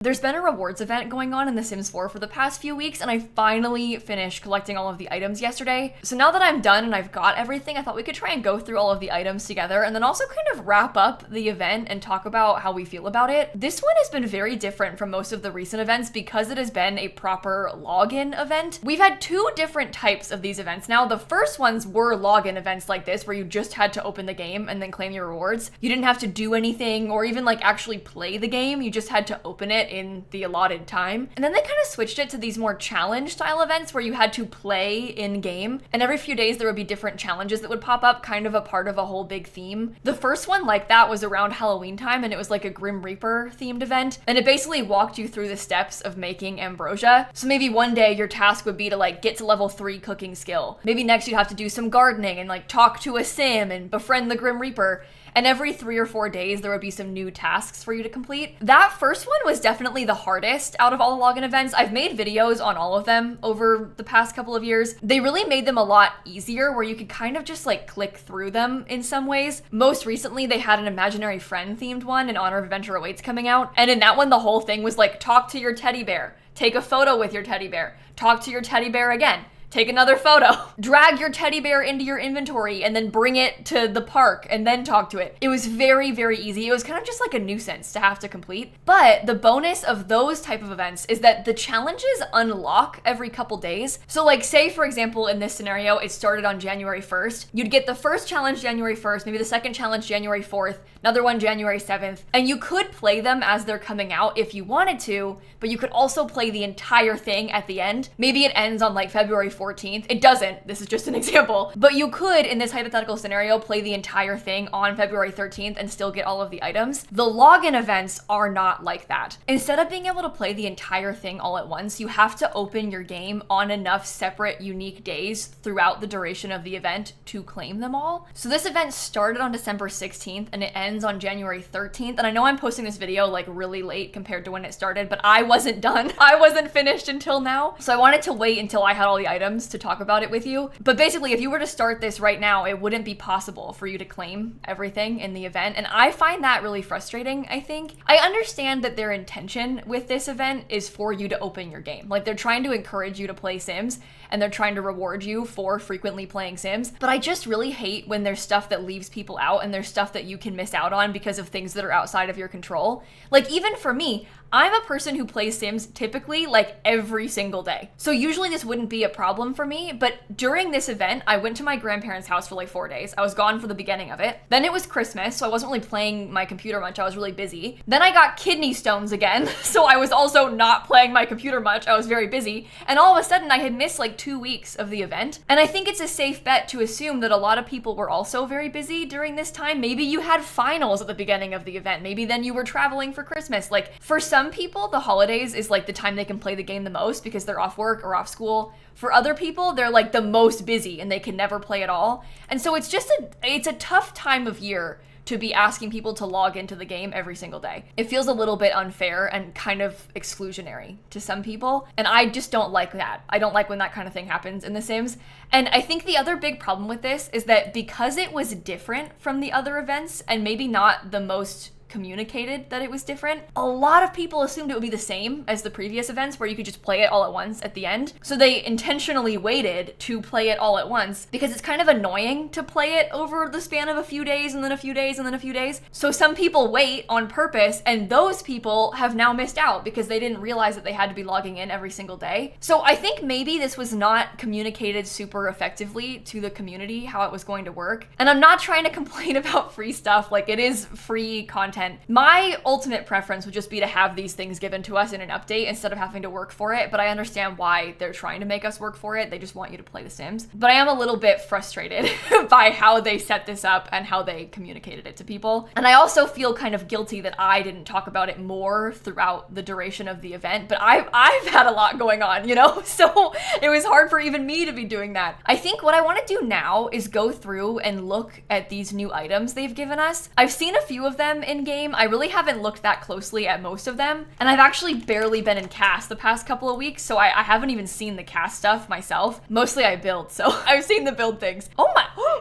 There's been a rewards event going on in The Sims 4 for the past few weeks, and I finally finished collecting all of the items yesterday. So now that I'm done and I've got everything, I thought we could try and go through all of the items together and then also kind of wrap up the event and talk about how we feel about it. This one has been very different from most of the recent events because it has been a proper login event. We've had two different types of these events now. The first ones were login events like this, where you just had to open the game and then claim your rewards. You didn't have to do anything or even like actually play the game. You just had to open it in the allotted time. And then they kind of switched it to these more challenge style events where you had to play in game, and every few days there would be different challenges that would pop up, kind of a part of a whole big theme. The first one like that was around Halloween time, and it was like a Grim Reaper themed event, and it basically walked you through the steps of making ambrosia. So maybe one day your task would be to like get to level 3 cooking skill. Maybe next you have to do some gardening and like talk to a sim and befriend the Grim Reaper. And every 3 or 4 days, there would be some new tasks for you to complete. That first one was definitely the hardest out of all the login events. I've made videos on all of them over the past couple of years. They really made them a lot easier, where you could kind of just like click through them in some ways. Most recently, they had an imaginary friend themed one in honor of Adventure Awaits coming out. And in that one, the whole thing was like, talk to your teddy bear, take a photo with your teddy bear, talk to your teddy bear again, take another photo, drag your teddy bear into your inventory and then bring it to the park and then talk to it. It was very, very easy. It was kind of just like a nuisance to have to complete. But the bonus of those type of events is that the challenges unlock every couple days. So like say for example, in this scenario, it started on January 1st. You'd get the first challenge January 1st, maybe the second challenge January 4th, another one January 7th. And you could play them as they're coming out if you wanted to, but you could also play the entire thing at the end. Maybe it ends on like February 14th. It doesn't. This is just an example. But you could, in this hypothetical scenario, play the entire thing on February 13th and still get all of the items. The login events are not like that. Instead of being able to play the entire thing all at once, you have to open your game on enough separate, unique days throughout the duration of the event to claim them all. So this event started on December 16th and it ends on January 13th. And I know I'm posting this video like really late compared to when it started, but I wasn't done. I wasn't finished until now. So I wanted to wait until I had all the items to talk about it with you. But basically, if you were to start this right now, it wouldn't be possible for you to claim everything in the event. And I find that really frustrating, I think. I understand that their intention with this event is for you to open your game. Like they're trying to encourage you to play Sims and they're trying to reward you for frequently playing Sims. But I just really hate when there's stuff that leaves people out and there's stuff that you can miss out on because of things that are outside of your control. Like even for me, I'm a person who plays Sims typically like every single day. So usually this wouldn't be a problem for me, but during this event, I went to my grandparents' house for like 4 days. I was gone for the beginning of it. Then it was Christmas, so I wasn't really playing my computer much. I was really busy. Then I got kidney stones again, so I was also not playing my computer much. I was very busy. And all of a sudden I had missed like 2 weeks of the event. And I think it's a safe bet to assume that a lot of people were also very busy during this time. Maybe you had finals at the beginning of the event. Maybe then you were traveling for Christmas. Like for some people, the holidays is like the time they can play the game the most because they're off work or off school. For other people, they're like the most busy and they can never play at all. And so it's just it's a tough time of year to be asking people to log into the game every single day. It feels a little bit unfair and kind of exclusionary to some people. And I just don't like that. I don't like when that kind of thing happens in The Sims. And I think the other big problem with this is that because it was different from the other events and maybe not the most communicated that it was different, a lot of people assumed it would be the same as the previous events where you could just play it all at once at the end. So they intentionally waited to play it all at once because it's kind of annoying to play it over the span of a few days and then a few days and then a few days. So some people wait on purpose, and those people have now missed out because they didn't realize that they had to be logging in every single day. So I think maybe this was not communicated super effectively to the community how it was going to work. And I'm not trying to complain about free stuff, like it is free content. My ultimate preference would just be to have these things given to us in an update instead of having to work for it, but I understand why they're trying to make us work for it. They just want you to play The Sims. But I am a little bit frustrated by how they set this up and how they communicated it to people. And I also feel kind of guilty that I didn't talk about it more throughout the duration of the event, but I've had a lot going on, you know? So it was hard for even me to be doing that. I think what I want to do now is go through and look at these new items they've given us. I've seen a few of them in game. I really haven't looked that closely at most of them, and I've actually barely been in cast the past couple of weeks, so I haven't even seen the cast stuff myself. Mostly I build, so I've seen the build things. Oh my,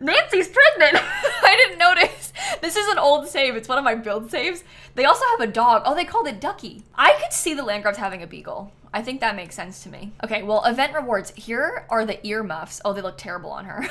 Nancy's pregnant. I didn't notice. This is an old save. It's one of my build saves. They also have a dog. Oh, they called it Ducky. I could see the Landgraf's having a beagle. I think that makes sense to me. Okay, well, event rewards. Here are the earmuffs. Oh, they look terrible on her.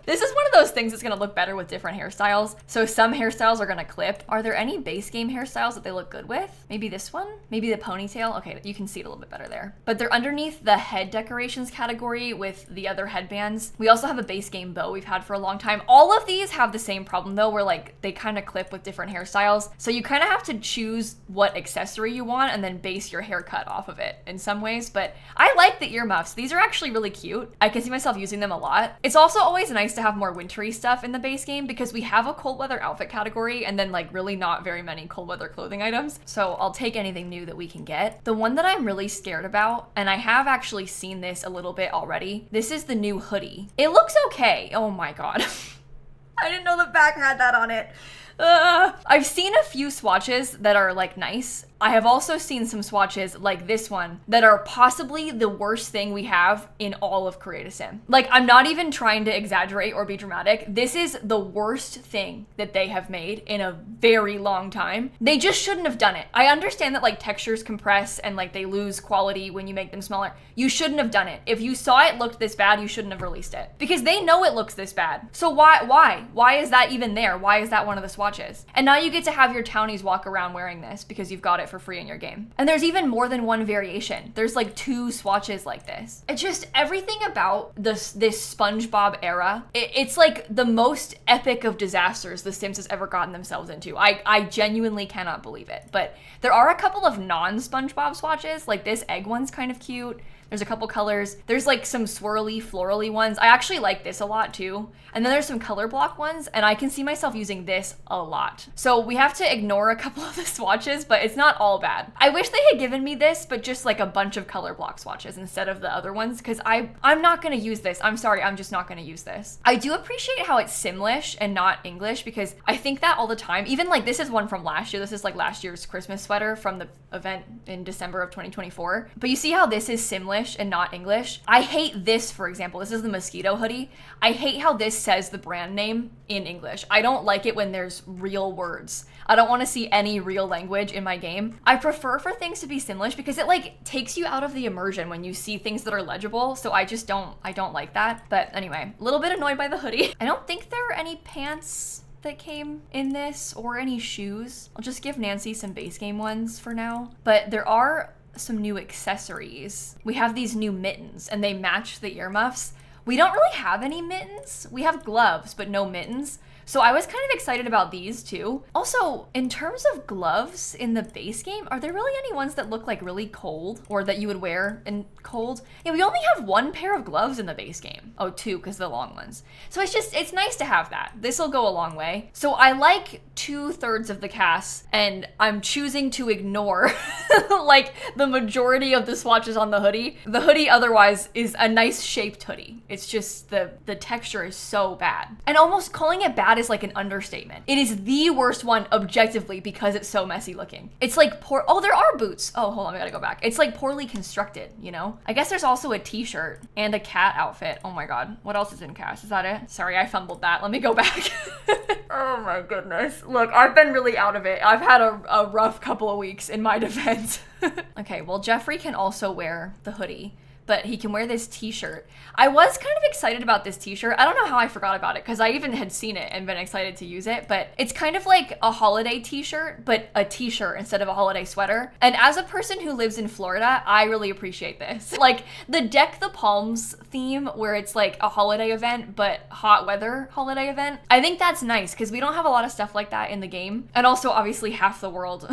This is one of those things that's gonna look better with different hairstyles. So some hairstyles are gonna clip. Are there any base game hairstyles that they look good with? Maybe this one? Maybe the ponytail? Okay, you can see it a little bit better there. But they're underneath the head decorations category with the other headbands. We also have a base game bow we've had for a long time. All of these have the same problem though, where like they kind of clip with different hairstyles. So you kind of have to choose what accessory you want and then base your haircut off of it in some ways. But I like the earmuffs. These are actually really cute. I can see myself using them a lot. It's also always nice to have more wintry stuff in the base game because we have a cold weather outfit category and then like really not very many cold weather clothing items. So I'll take anything new that we can get. The one that I'm really scared about, and I have actually seen this a little bit already, this is the new hoodie. It looks okay. Oh my God. I didn't know the back had that on it. I've seen a few swatches that are like nice. I have also seen some swatches like this one that are possibly the worst thing we have in all of Create a Sim. Like, I'm not even trying to exaggerate or be dramatic. This is the worst thing that they have made in a very long time. They just shouldn't have done it. I understand that like textures compress and like they lose quality when you make them smaller. You shouldn't have done it. If you saw it looked this bad, you shouldn't have released it because they know it looks this bad. So why is that even there? Why is that one of the swatches? And now you get to have your townies walk around wearing this because you've got it for free in your game. And there's even more than one variation. There's like 2 swatches like this. It's just everything about this SpongeBob era. It's like the most epic of disasters The Sims has ever gotten themselves into. I genuinely cannot believe it. But there are a couple of non-SpongeBob swatches. Like this egg one's kind of cute. There's a couple colors. There's like some swirly, florally ones. I actually like this a lot too. And then there's some color block ones, and I can see myself using this a lot. So we have to ignore a couple of the swatches, but it's not all bad. I wish they had given me this, but just like a bunch of color block swatches instead of the other ones, because I'm not gonna use this. I'm sorry, I'm just not gonna use this. I do appreciate how it's Simlish and not English, because I think that all the time. Even like this is one from last year. This is like last year's Christmas sweater from the event in December of 2024. But you see how this is Simlish and not English? I hate this, for example. This is the mosquito hoodie. I hate how this says the brand name in English. I don't like it when there's real words. I don't want to see any real language in my game. I prefer for things to be Simlish because it like takes you out of the immersion when you see things that are legible. So I don't like that. But anyway, a little bit annoyed by the hoodie. I don't think there are any pants that came in this or any shoes. I'll just give Nancy some base game ones for now. But there are some new accessories. We have these new mittens and they match the earmuffs. We don't really have any mittens. We have gloves, but no mittens. So I was kind of excited about these too. Also, in terms of gloves in the base game, are there really any ones that look like really cold or that you would wear in cold? Yeah, we only have 1 pair of gloves in the base game. Oh, 2 because the long ones. So it's nice to have that. This will go a long way. So I like 2/3 of the cast and I'm choosing to ignore like the majority of the swatches on the hoodie. The hoodie otherwise is a nice shaped hoodie. It's just the texture is so bad. And almost calling it bad is like an understatement. It is the worst one objectively because it's so messy looking. It's like oh, there are boots. Oh, hold on, I gotta go back. It's like poorly constructed, you know? I guess there's also a t-shirt and a cat outfit. Oh my God, what else is in cast? Is that it? Sorry, I fumbled that. Let me go back. Oh my goodness. Look, I've been really out of it. I've had a rough couple of weeks in my defense. Okay, well, Jeffrey can also wear the hoodie, but he can wear this t-shirt. I was kind of excited about this t-shirt. I don't know how I forgot about it because I even had seen it and been excited to use it, but it's kind of like a holiday t-shirt, but a t-shirt instead of a holiday sweater. And as a person who lives in Florida, I really appreciate this. Like the Deck the Palms theme where it's like a holiday event, but hot weather holiday event. I think that's nice because we don't have a lot of stuff like that in the game. And also obviously half the world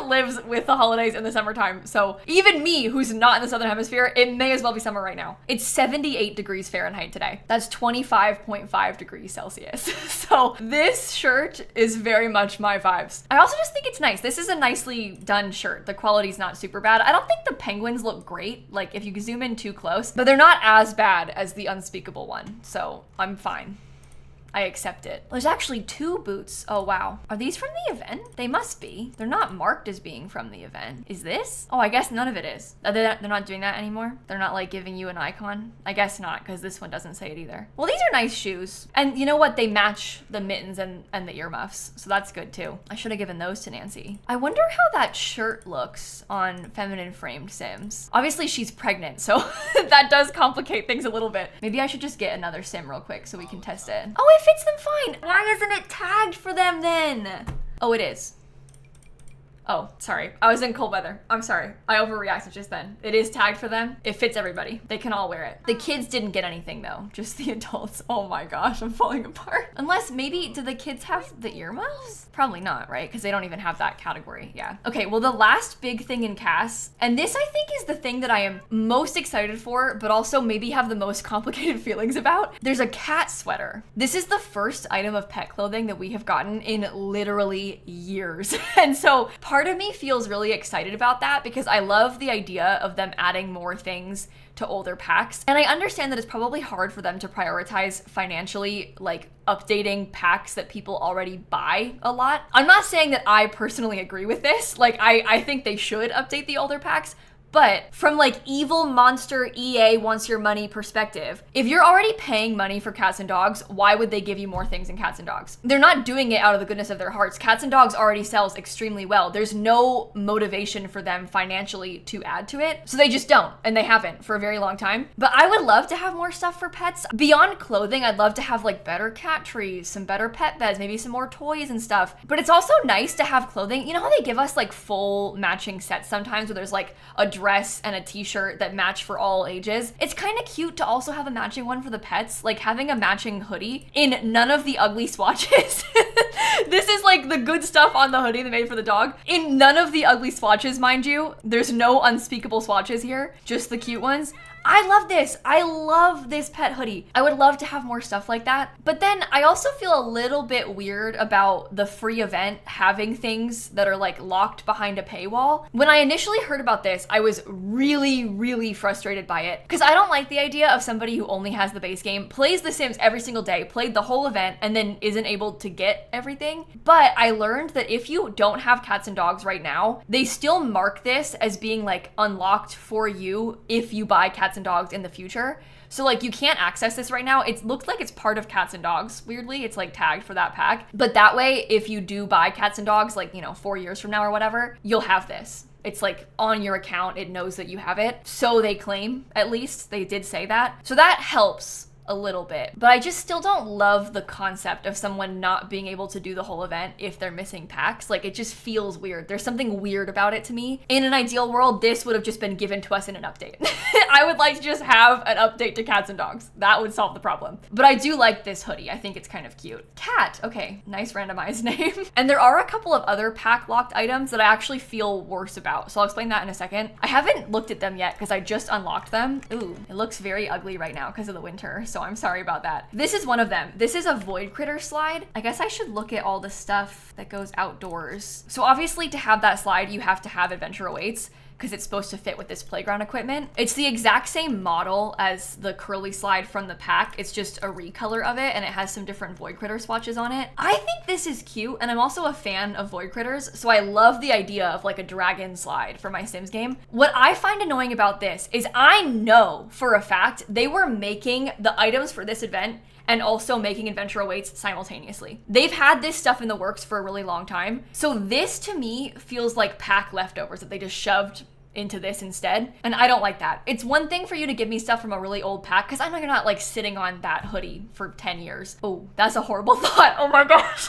lives with the holidays in the summertime. So even me who's not in the Southern Hemisphere, it may as well be summer right now. It's 78 degrees Fahrenheit today. That's 25.5 degrees Celsius. So this shirt is very much my vibes. I also just think it's nice. This is a nicely done shirt. The quality's not super bad. I don't think the penguins look great, like if you zoom in too close, but they're not as bad as the unspeakable one. So I'm fine. I accept it. There's actually 2 boots. Oh, wow. Are these from the event? They must be. They're not marked as being from the event. Is this? Oh, I guess none of it is. They're not doing that anymore? They're not like giving you an icon? I guess not, because this one doesn't say it either. Well, these are nice shoes. And you know what? They match the mittens and the earmuffs. So that's good too. I should have given those to Nancy. I wonder how that shirt looks on feminine framed Sims. Obviously she's pregnant, so that does complicate things a little bit. Maybe I should just get another Sim real quick so we can test it. Oh, it fits them fine. Why isn't it tagged for them then? Oh, it is. Oh, sorry. I was in cold weather. I'm sorry. I overreacted just then. It is tagged for them. It fits everybody. They can all wear it. The kids didn't get anything though, just the adults. Oh my gosh, I'm falling apart. Unless maybe, do the kids have the earmuffs? Probably not, right? Because they don't even have that category, yeah. Okay, well the last big thing in CAS, and this I think is the thing that I am most excited for, but also maybe have the most complicated feelings about. There's a cat sweater. This is the first item of pet clothing that we have gotten in literally years. And so part of me feels really excited about that because I love the idea of them adding more things to older packs. And I understand that it's probably hard for them to prioritize financially, like updating packs that people already buy a lot. I'm not saying that I personally agree with this. Like I think they should update the older packs. But from like evil monster EA wants your money perspective, if you're already paying money for cats and dogs, why would they give you more things in cats and dogs? They're not doing it out of the goodness of their hearts. Cats and dogs already sells extremely well. There's no motivation for them financially to add to it. So they just don't, and they haven't for a very long time. But I would love to have more stuff for pets. Beyond clothing, I'd love to have like better cat trees, some better pet beds, maybe some more toys and stuff. But it's also nice to have clothing. You know how they give us like full matching sets sometimes where there's like a dress and a t-shirt that match for all ages? It's kind of cute to also have a matching one for the pets, like having a matching hoodie in none of the ugly swatches. This is like the good stuff on the hoodie they made for the dog. In none of the ugly swatches, mind you. There's no unspeakable swatches here, just the cute ones. I love this. I love this pet hoodie. I would love to have more stuff like that. But then I also feel a little bit weird about the free event having things that are like locked behind a paywall. When I initially heard about this, I was really, really frustrated by it because I don't like the idea of somebody who only has the base game, plays The Sims every single day, played the whole event, and then isn't able to get everything. But I learned that if you don't have cats and dogs right now, they still mark this as being like unlocked for you if you buy cats and dogs in the future. So like you can't access this right now. It looks like it's part of cats and dogs. Weirdly, it's like tagged for that pack. But that way, if you do buy cats and dogs, like, you know, 4 years from now or whatever, you'll have this. It's like on your account, it knows that you have it. So they claim, at least they did say that. So that helps a little bit, but I just still don't love the concept of someone not being able to do the whole event if they're missing packs. Like it just feels weird. There's something weird about it to me. In an ideal world, this would have just been given to us in an update. I would like to just have an update to cats and dogs. That would solve the problem. But I do like this hoodie. I think it's kind of cute. Cat, okay, nice randomized name. And there are a couple of other pack locked items that I actually feel worse about. So I'll explain that in a second. I haven't looked at them yet because I just unlocked them. Ooh, it looks very ugly right now because of the winter. So I'm sorry about that. This is one of them. This is a void critter slide. I guess I should look at all the stuff that goes outdoors. So obviously to have that slide, you have to have Adventure Awaits because it's supposed to fit with this playground equipment. It's the exact same model as the curly slide from the pack. It's just a recolor of it and it has some different void critter swatches on it. I think this is cute and I'm also a fan of void critters. So I love the idea of like a dragon slide for my Sims game. What I find annoying about this is I know for a fact they were making the items for this event and also making Adventure Awaits simultaneously. They've had this stuff in the works for a really long time. So this to me feels like pack leftovers that they just shoved into this instead. And I don't like that. It's one thing for you to give me stuff from a really old pack because I know you're not like sitting on that hoodie for 10 years. Oh, that's a horrible thought. Oh my gosh.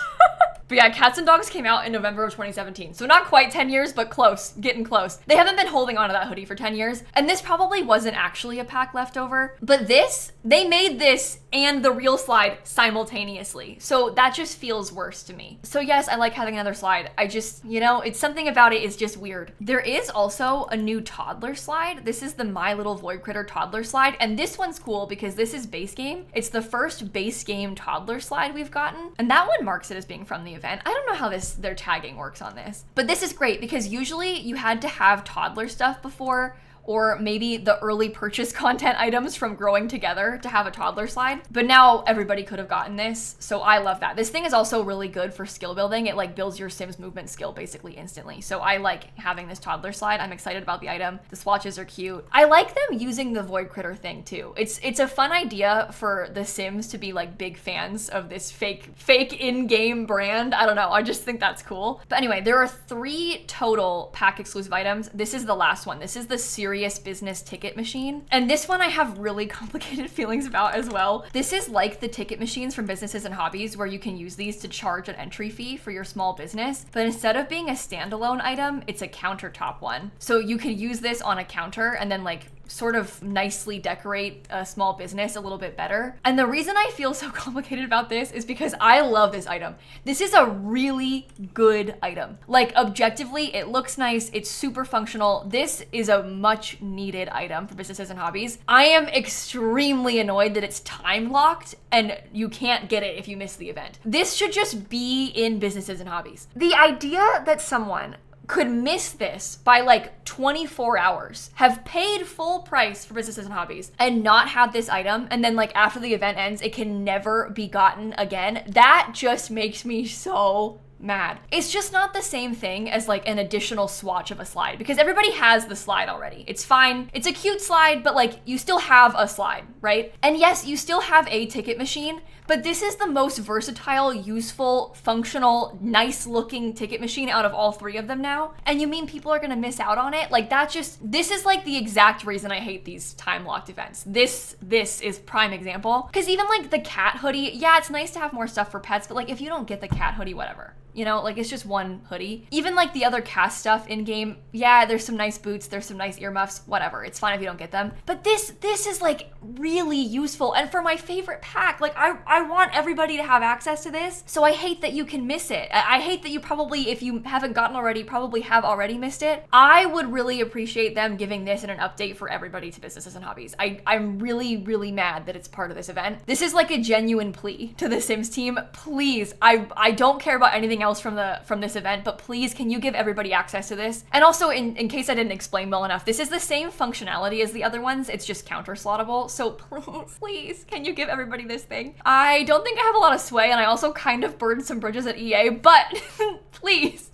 But yeah, Cats and Dogs came out in November of 2017. So not quite 10 years, but close, getting close. They haven't been holding on to that hoodie for 10 years. And this probably wasn't actually a pack leftover, but this, they made this and the real slide simultaneously. So that just feels worse to me. So yes, I like having another slide. I just, you know, it's something about it is just weird. There is also a new toddler slide. This is the My Little Void Critter toddler slide. And this one's cool because this is base game. It's the first base game toddler slide we've gotten. And that one marks it as being from the event. I don't know how their tagging works on this, but this is great because usually you had to have toddler stuff before or maybe the early purchase content items from Growing Together to have a toddler slide. But now everybody could have gotten this, so I love that. This thing is also really good for skill building. It like builds your Sims movement skill basically instantly. So I like having this toddler slide. I'm excited about the item. The swatches are cute. I like them using the Void Critter thing too. It's a fun idea for the Sims to be like big fans of this fake in-game brand. I don't know. I just think that's cool. But anyway, there are 3 total pack exclusive items. This is the last one. This is the Serious Business ticket machine. And this one I have really complicated feelings about as well. This is like the ticket machines from Businesses and Hobbies where you can use these to charge an entry fee for your small business. But instead of being a standalone item, it's a countertop one. So you could use this on a counter and then like sort of nicely decorate a small business a little bit better. And the reason I feel so complicated about this is because I love this item. This is a really good item. Like objectively, it looks nice. It's super functional. This is a much needed item for Businesses and Hobbies. I am extremely annoyed that it's time locked and you can't get it if you miss the event. This should just be in Businesses and Hobbies. The idea that someone could miss this by like 24 hours, have paid full price for Businesses and Hobbies, and not have this item, and then like after the event ends, it can never be gotten again. That just makes me so mad. It's just not the same thing as like an additional swatch of a slide because everybody has the slide already. It's fine. It's a cute slide, but like you still have a slide, right? And yes, you still have a ticket machine, but this is the most versatile, useful, functional, nice looking ticket machine out of all 3 of them now. And you mean people are gonna miss out on it? Like this is like the exact reason I hate these time locked events. This is prime example. Cause even like the cat hoodie, yeah, it's nice to have more stuff for pets, but like if you don't get the cat hoodie, whatever. You know, like it's just one hoodie. Even like the other cast stuff in game, yeah, there's some nice boots, there's some nice earmuffs, whatever. It's fine if you don't get them. But this is like really useful. And for my favorite pack, like I want everybody to have access to this. So I hate that you can miss it. I hate that you probably, if you haven't gotten already, probably have already missed it. I would really appreciate them giving this in an update for everybody to Businesses and Hobbies. I'm really, really mad that it's part of this event. This is like a genuine plea to the Sims team. Please, I don't care about anything else from this event, but please can you give everybody access to this? And also in case I didn't explain well enough, this is the same functionality as the other ones, it's just counter slottable. So please can you give everybody this thing? I don't think I have a lot of sway and I also kind of burned some bridges at EA, but please,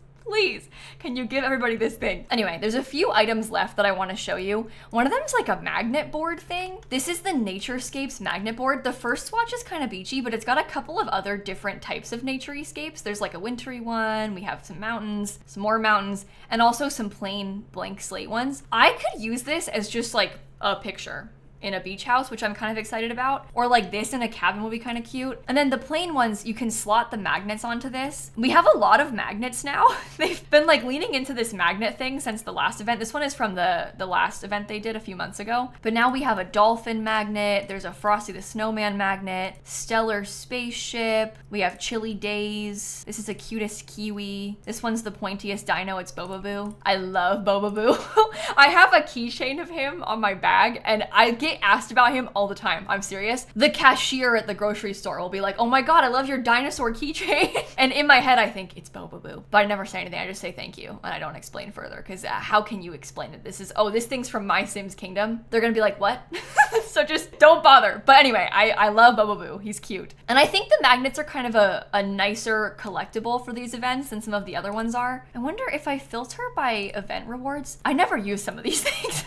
can you give everybody this thing? Anyway, there's a few items left that I want to show you. One of them is like a magnet board thing. This is the Naturescapes magnet board. The first swatch is kind of beachy, but it's got a couple of other different types of naturescapes. There's like a wintry one, we have some mountains, some more mountains, and also some plain blank slate ones. I could use this as just like a picture in a beach house, which I'm kind of excited about. Or like this in a cabin will be kind of cute. And then the plain ones, you can slot the magnets onto this. We have a lot of magnets now. They've been like leaning into this magnet thing since the last event. This one is from the last event they did a few months ago. But now we have a dolphin magnet. There's a Frosty the Snowman magnet, Stellar Spaceship. We have Chilly Days. This is the cutest kiwi. This one's the pointiest dino. It's Bobaboo. I love Bobaboo. I have a keychain of him on my bag and I get asked about him all the time. I'm serious. The cashier at the grocery store will be like, oh my god, I love your dinosaur keychain. And in my head, I think it's Bobaboo. But I never say anything. I just say thank you. And I don't explain further because how can you explain it? This is, oh, this thing's from My Sims Kingdom. They're gonna be like, what? So just don't bother. But anyway, I love Bobaboo. He's cute. And I think the magnets are kind of a nicer collectible for these events than some of the other ones are. I wonder if I filter by event rewards. I never use some of these things.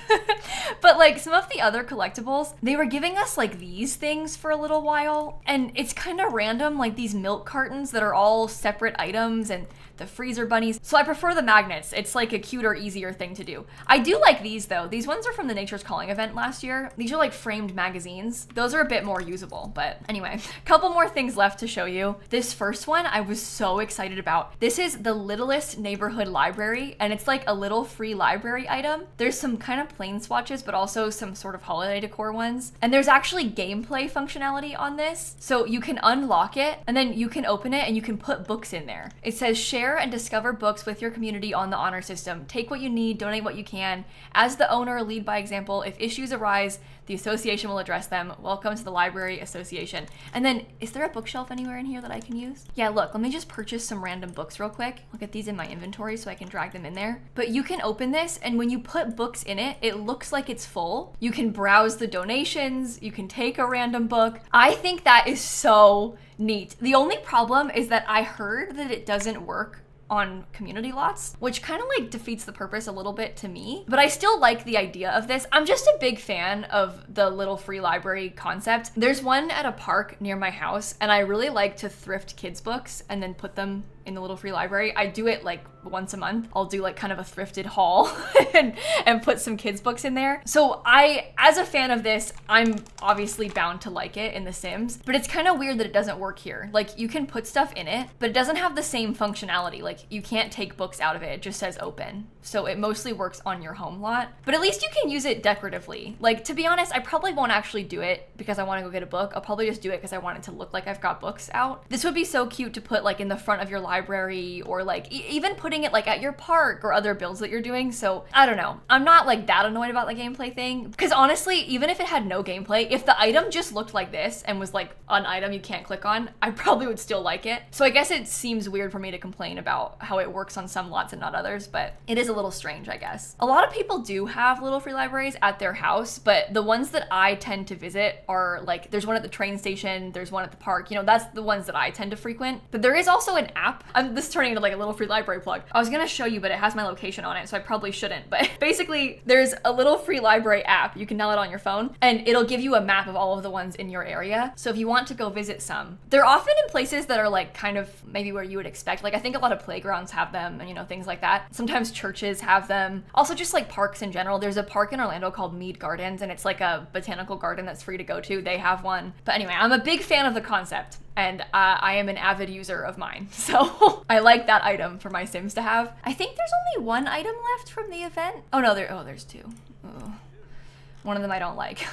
But like some of the other collectibles, they were giving us like these things for a little while. And it's kind of random, like these milk cartons that are all separate items and the freezer bunnies. So I prefer the magnets. It's like a cuter, easier thing to do. I do like these though. These ones are from the Nature's Calling event last year. These are like framed magazines. Those are a bit more usable, but anyway, a couple more things left to show you. This first one I was so excited about. This is the Littlest Neighborhood Library, and it's like a little free library item. There's some kind of plain swatches, but also some sort of holiday decor ones. And there's actually gameplay functionality on this. So you can unlock it and then you can open it and you can put books in there. It says share share and discover books with your community on the honor system. Take what you need, donate what you can. As the owner, lead by example. If issues arise, the association will address them. Welcome to the Library Association. And then, is there a bookshelf anywhere in here that I can use? Yeah, look, let me just purchase some random books real quick. Look at these in my inventory so I can drag them in there. But you can open this, and when you put books in it, it looks like it's full. You can browse the donations, you can take a random book. I think that is so neat. The only problem is that I heard that it doesn't work on community lots, which kind of like defeats the purpose a little bit to me, but I still like the idea of this. I'm just a big fan of the little free library concept. There's one at a park near my house, and I really like to thrift kids' books and then put them in the little free library. I do it like once a month. I'll do like kind of a thrifted haul and put some kids' books in there. So as a fan of this, I'm obviously bound to like it in The Sims, but it's kind of weird that it doesn't work here. Like you can put stuff in it, but it doesn't have the same functionality. Like you can't take books out of it. It just says open. So it mostly works on your home lot, but at least you can use it decoratively. Like, to be honest, I probably won't actually do it because I want to go get a book. I'll probably just do it because I want it to look like I've got books out. This would be so cute to put like in the front of your library, or like even putting it like at your park or other builds that you're doing. So I don't know. I'm not like that annoyed about the gameplay thing, because honestly, even if it had no gameplay, if the item just looked like this and was like an item you can't click on, I probably would still like it. So I guess it seems weird for me to complain about how it works on some lots and not others, but it is a little strange, I guess. A lot of people do have little free libraries at their house, but the ones that I tend to visit are like, there's one at the train station, there's one at the park, you know, that's the ones that I tend to frequent. But there is also an app. This is turning into like a little free library plug. I was gonna show you, but it has my location on it, so I probably shouldn't. But basically, there's a little free library app. You can download it on your phone, and it'll give you a map of all of the ones in your area. So if you want to go visit some, they're often in places that are like kind of maybe where you would expect. Like I think a lot of playgrounds have them, and you know, things like that. Sometimes churches have them. Also just like parks in general. There's a park in Orlando called Mead Gardens, and it's like a botanical garden that's free to go to. They have one. But anyway, I'm a big fan of the concept, and I am an avid user of mine. So I like that item for my Sims to have. I think there's only one item left from the event. Oh no, there's two. Ugh. One of them I don't like.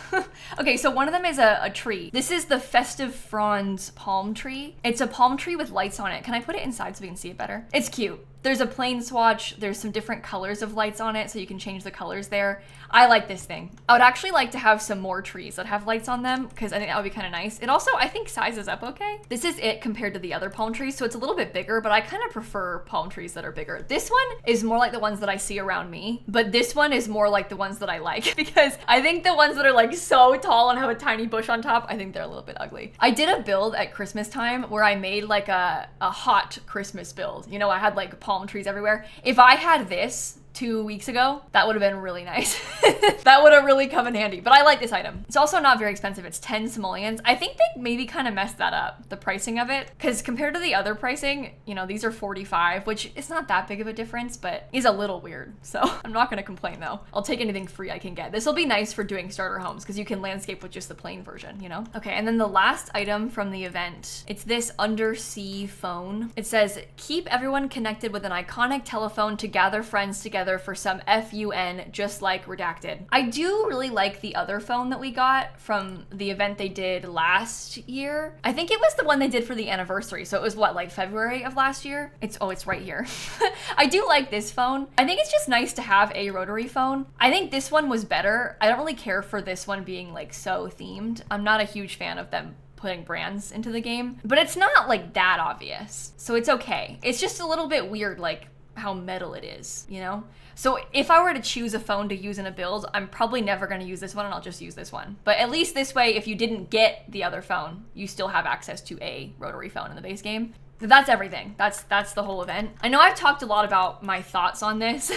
Okay, so one of them is a tree. This is the Festive Fronds palm tree. It's a palm tree with lights on it. Can I put it inside so we can see it better? It's cute. There's a plain swatch. There's some different colors of lights on it, so you can change the colors there. I like this thing. I would actually like to have some more trees that have lights on them, because I think that would be kind of nice. It also, I think, sizes up okay. This is it compared to the other palm trees, so it's a little bit bigger, but I kind of prefer palm trees that are bigger. This one is more like the ones that I see around me, but this one is more like the ones that I like, because I think the ones that are like so tall and have a tiny bush on top, I think they're a little bit ugly. I did a build at Christmas time where I made like a hot Christmas build. You know, I had like palm trees everywhere. If I had this 2 weeks ago, that would have been really nice. That would have really come in handy, but I like this item. It's also not very expensive. It's 10 simoleons. I think they maybe kind of messed that up, the pricing of it, because compared to the other pricing, you know, these are 45, which is not that big of a difference, but is a little weird. So I'm not gonna complain though. I'll take anything free I can get. This will be nice for doing starter homes because you can landscape with just the plain version, you know? Okay, and then the last item from the event, it's this undersea phone. It says, keep everyone connected with an iconic telephone to gather friends together for some FUN, just like Redacted. I do really like the other phone that we got from the event they did last year. I think it was the one they did for the anniversary. So it was what, like February of last year? It's right here. I do like this phone. I think it's just nice to have a rotary phone. I think this one was better. I don't really care for this one being like so themed. I'm not a huge fan of them putting brands into the game, but it's not like that obvious. So it's okay. It's just a little bit weird, like how metal it is, you know? So if I were to choose a phone to use in a build, I'm probably never going to use this one, and I'll just use this one. But at least this way, if you didn't get the other phone, you still have access to a rotary phone in the base game. So that's everything. That's the whole event. I know I've talked a lot about my thoughts on this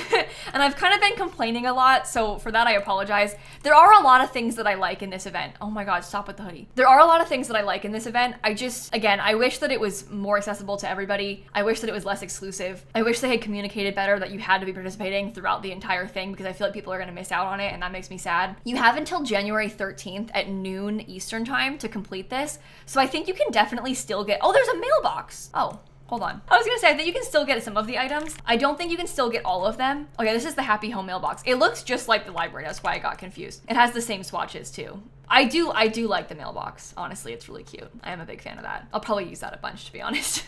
and I've kind of been complaining a lot, so for that I apologize. There are a lot of things that I like in this event. Oh my god, stop with the hoodie. There are a lot of things that I like in this event. I just, again, I wish that it was more accessible to everybody. I wish that it was less exclusive. I wish they had communicated better that you had to be participating throughout the entire thing, because I feel like people are going to miss out on it, and that makes me sad. You have until January 13th at noon Eastern time to complete this, so I think you can definitely still get, oh, there's a mailbox. Oh, hold on. I was gonna say, I think you can still get some of the items. I don't think you can still get all of them. Okay, this is the Happy Home mailbox. It looks just like the library, that's why I got confused. It has the same swatches too. I do like the mailbox. Honestly, it's really cute. I am a big fan of that. I'll probably use that a bunch, to be honest.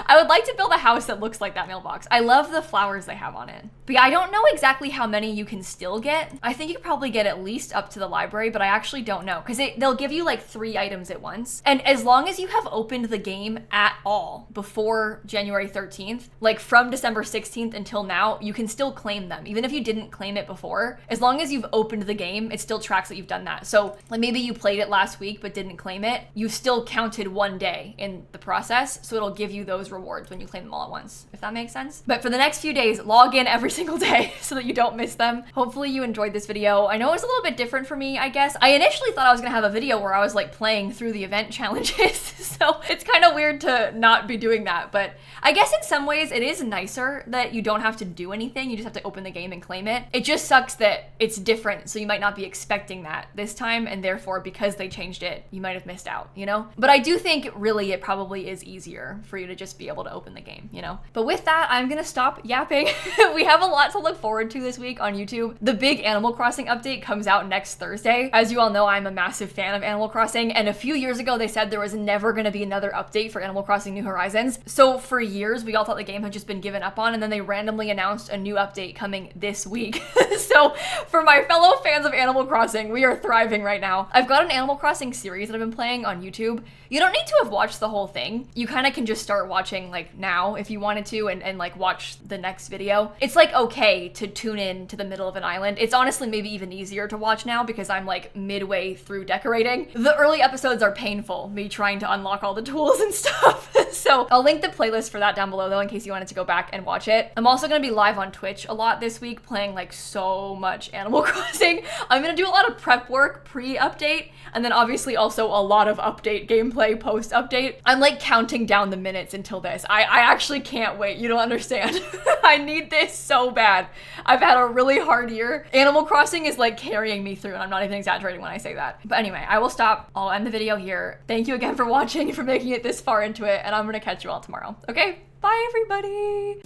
I would like to build a house that looks like that mailbox. I love the flowers they have on it. But yeah, I don't know exactly how many you can still get. I think you could probably get at least up to the library, but I actually don't know because they'll give you like 3 items at once. And as long as you have opened the game at all before January 13th, like from December 16th until now, you can still claim them. Even if you didn't claim it before, as long as you've opened the game, it still tracks that you've done that. So like maybe you played it last week but didn't claim it, you still counted 1 day in the process. So it'll give you those rewards when you claim them all at once, if that makes sense. But for the next few days, log in every single day so that you don't miss them. Hopefully you enjoyed this video. I know it's a little bit different for me, I guess. I initially thought I was gonna have a video where I was like playing through the event challenges. So it's kind of weird to not be doing that. But I guess in some ways it is nicer that you don't have to do anything. You just have to open the game and claim it. It just sucks that it's different. So you might not be expecting that this time. And therefore, because they changed it, you might have missed out, you know? But I do think really it probably is easier for you to just be able to open the game, you know? But with that, I'm gonna stop yapping. We have a lot to look forward to this week on YouTube. The big Animal Crossing update comes out next Thursday. As you all know, I'm a massive fan of Animal Crossing, and a few years ago they said there was never gonna be another update for Animal Crossing New Horizons. So for years, we all thought the game had just been given up on, and then they randomly announced a new update coming this week. So for my fellow fans of Animal Crossing, we are thriving right now. I've got an Animal Crossing series that I've been playing on YouTube. You don't need to have watched the whole thing. You kind of can just start watching like now if you wanted to and like watch the next video. It's like okay to tune in to the middle of an island. It's honestly maybe even easier to watch now because I'm like midway through decorating. The early episodes are painful, me trying to unlock all the tools and stuff. So I'll link the playlist for that down below though in case you wanted to go back and watch it. I'm also gonna be live on Twitch a lot this week playing like so much Animal Crossing. I'm gonna do a lot of prep work pre-update and then obviously also a lot of update gameplay post-update. I'm like counting down the minutes until this. I actually can't wait. You don't understand. I need this so bad. I've had a really hard year. Animal Crossing is like carrying me through and I'm not even exaggerating when I say that. But anyway, I will stop. I'll end the video here. Thank you again for watching and for making it this far into it and I'm gonna catch you all tomorrow. Okay? Bye everybody!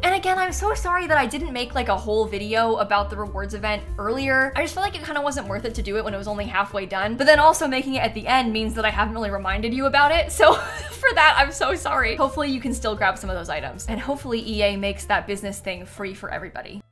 And again, I'm so sorry that I didn't make like a whole video about the rewards event earlier. I just felt like it kind of wasn't worth it to do it when it was only halfway done. But then also making it at the end means that I haven't really reminded you about it. So for that, I'm so sorry. Hopefully you can still grab some of those items. And hopefully EA makes that business thing free for everybody.